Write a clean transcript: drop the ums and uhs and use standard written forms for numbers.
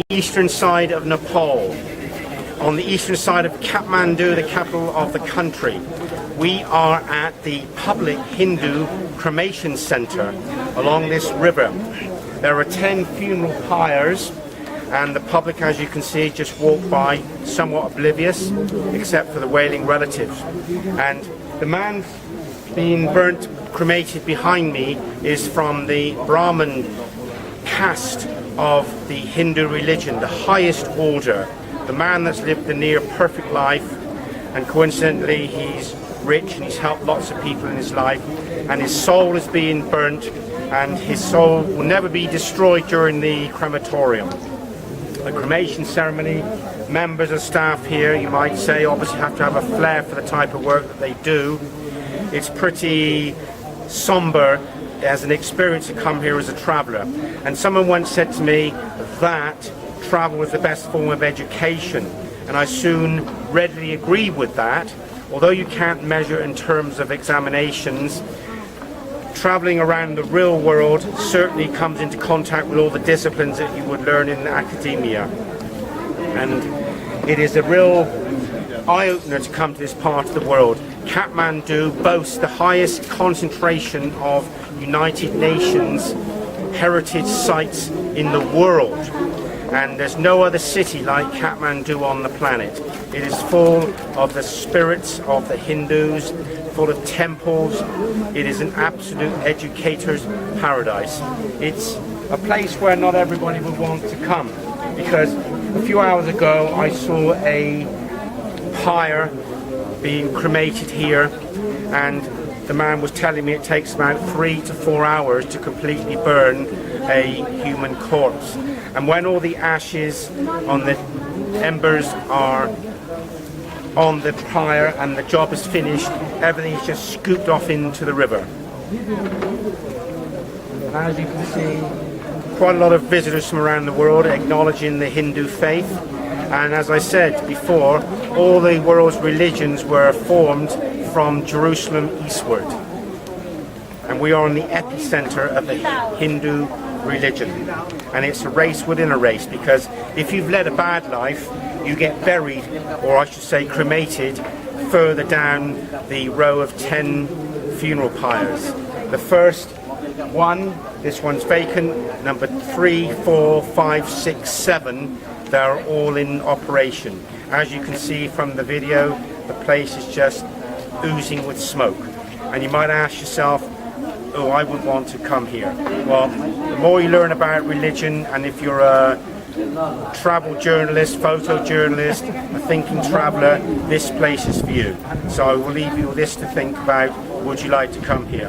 Eastern side of Nepal, on the eastern side of Kathmandu, the capital of the country. We are at the public Hindu cremation center along this river. There are 10 funeral pyres, and the public, as you can see, just walk by somewhat oblivious, except for the wailing relatives. And the man being burnt, cremated behind me is from the Brahmin caste of the Hindu religion, the highest order. The man that's lived a near perfect life, and coincidentally he's rich and he's helped lots of people in his life, and his soul is being burnt, and his soul will never be destroyed during the crematorium. The cremation ceremony, members of staff here, you might say, obviously have to have a flair for the type of work that they do. It's pretty somber as an experience to come here as a traveller. And someone once said to me that travel was the best form of education, and I soon readily agree with that. Although you can't measure in terms of examinations, travelling around the real world certainly comes into contact with all the disciplines that you would learn in academia. And it is a real eye-opener to come to this part of the world. Kathmandu boasts the highest concentration of United Nations heritage sites in the world, and there's no other city like Kathmandu on the planet. It is full of the spirits of the Hindus, full of temples. It is an absolute educator's paradise. It's a place where not everybody would want to come, because a few hours ago I saw a pyre being cremated here, and the man was telling me it takes about 3 to 4 hours to completely burn a human corpse. And when all the ashes on the embers are on the pyre and the job is finished, everything is just scooped off into the river. And as you can see, quite a lot of visitors from around the world acknowledging the Hindu faith. And as I said before, all the world's religions were formed from Jerusalem eastward. And we are in the epicenter of the Hindu religion. And it's a race within a race, because if you've led a bad life, you get buried, or I should say cremated, further down the row of 10 funeral pyres. The first one, this one's vacant. Number 3, 4, 5, 6, 7, they're all in operation. As you can see from the video, the place is just oozing with smoke. And you might ask yourself, oh, I would want to come here. Well, the more you learn about religion, and if you're a travel journalist, photojournalist, a thinking traveller, this place is for you. So I will leave you with this to think about: would you like to come here?